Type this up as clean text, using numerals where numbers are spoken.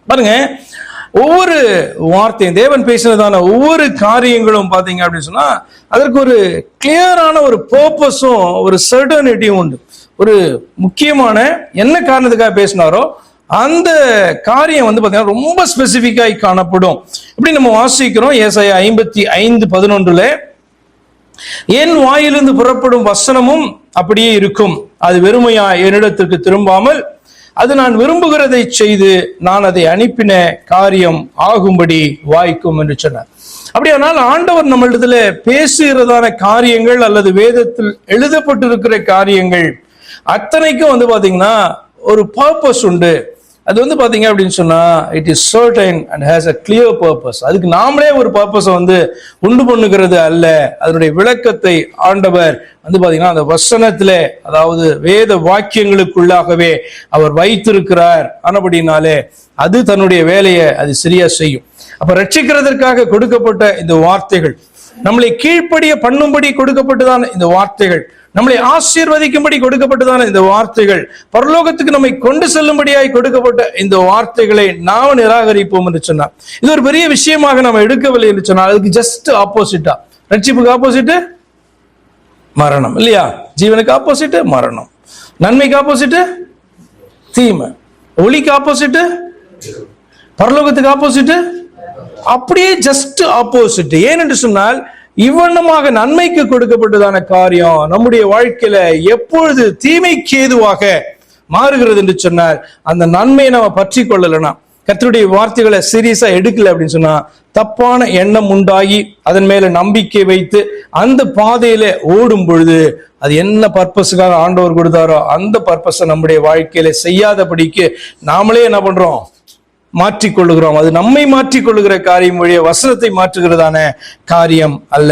பாருங்க, ஒவ்வொரு வார்த்தையும் தேவன் பேசினதான ஒவ்வொரு காரியங்களும் பாத்தீங்க அப்படின்னு சொன்னா அதற்கு ஒரு கிளியரான ஒரு பர்பஸும் ஒரு சர்டனிட்டியும் உண்டு. ஒரு முக்கியமான என்ன காரணத்துக்காக பேசினாரோ அந்த காரியம் வந்து பாத்தீங்கன்னா ரொம்ப ஸ்பெசிபிக்காய் காணப்படும். இப்படி நம்ம வாசிக்கிறோம் ஏசாயா 55:11, என் வாயிலிருந்து புறப்படும் வசனமும் அப்படியே இருக்கும், அது வெறுமையா என்னிடத்திற்கு திரும்பாமல் அது நான் விரும்புகிறதை செய்து நான் அதை அனுப்பின காரியம் ஆகும்படி வாய்க்கும் என்று சொன்னார். அப்படியானால் ஆண்டவர் நம்மளிடத்துல பேசுகிறதான காரியங்கள் அல்லது வேதத்தில் எழுதப்பட்டிருக்கிற காரியங்கள் அத்தனைக்கும் வந்து பாத்தீங்கன்னா ஒரு பர்பஸ் உண்டு. அது வந்து பாத்தீங்க அப்படின்னு சொன்னா it is certain and has a clear purpose. அதுக்கு நாமளே ஒரு பர்பஸை வந்து உண்டு பண்ணுகிறது அல்ல, அதனுடைய விளக்கத்தை ஆண்டவர் வந்து பாத்தீங்கன்னா அந்த வசனத்துல, அதாவது வேத வாக்கியங்களுக்குள்ளாகவே அவர் வைத்திருக்கிறார். ஆனபடினாலே அது தன்னுடைய வேலையை அது சரியா செய்யும். அப்ப ரட்சிக்கிறதற்காக கொடுக்கப்பட்ட இந்த வார்த்தைகள், நம்மளை கீழ்ப்படிய பண்ணும்படி கொடுக்கப்பட்டதான இந்த வார்த்தைகள், நம்மளை ஆசீர்வதிக்கும்படி கொடுக்கப்பட்டதான இந்த வார்த்தைகள், பரலோகத்துக்கு நம்மை கொண்டு செல்லும்படியாய் கொடுக்கப்பட்ட இந்த வார்த்தைகளை நாம நிராகரிப்போம் என்று சொன்னார். இது ஒரு பெரிய விஷயமாக நம்ம எடுக்கவில்லை என்று சொன்னால் அதுக்கு ஜஸ்ட் ஆப்போசிட்டா, ரட்சிப்புக்கு ஆப்போசிட் மரணம் இல்லையா? ஜீவனுக்கு ஆப்போசிட் மரணம், நன்மைக்கு ஆப்போசிட் தீமை, ஒளிக்கு ஆப்போசிட் பரலோகத்துக்கு ஆப்போசிட், அப்படியே ஜஸ்ட் ஆப்போசிட். ஏனென்று சொன்னால் இவ்வண்ணமாக நன்மைக்கு கொடுக்கப்பட்டதான காரியம் நம்முடைய வாழ்க்கையில எப்பொழுது தீமைக்கு ஏதுவாக மாறுகிறது என்று சொன்னால் அந்த நன்மையை நம்ம பற்றி கொள்ளலைன்னா, கர்த்தருடைய வார்த்தைகளை சீரியஸா எடுக்கல அப்படின்னு சொன்னா தப்பான எண்ணம் உண்டாகி அதன் மேல நம்பிக்கை வைத்து அந்த பாதையில ஓடும் பொழுது அது என்ன பர்பஸுக்காக ஆண்டவர் கொடுத்தாரோ அந்த பர்பஸை நம்முடைய வாழ்க்கையில செய்யாதபடிக்கு நாமளே என்ன பண்றோம், மாற்றிக்கொள்ளுகிறோம். அது நம்மை மாற்றிக்கொள்ளுகிற காரியம் வழிய வசனத்தை மாற்றுகிறதான காரியம் அல்ல.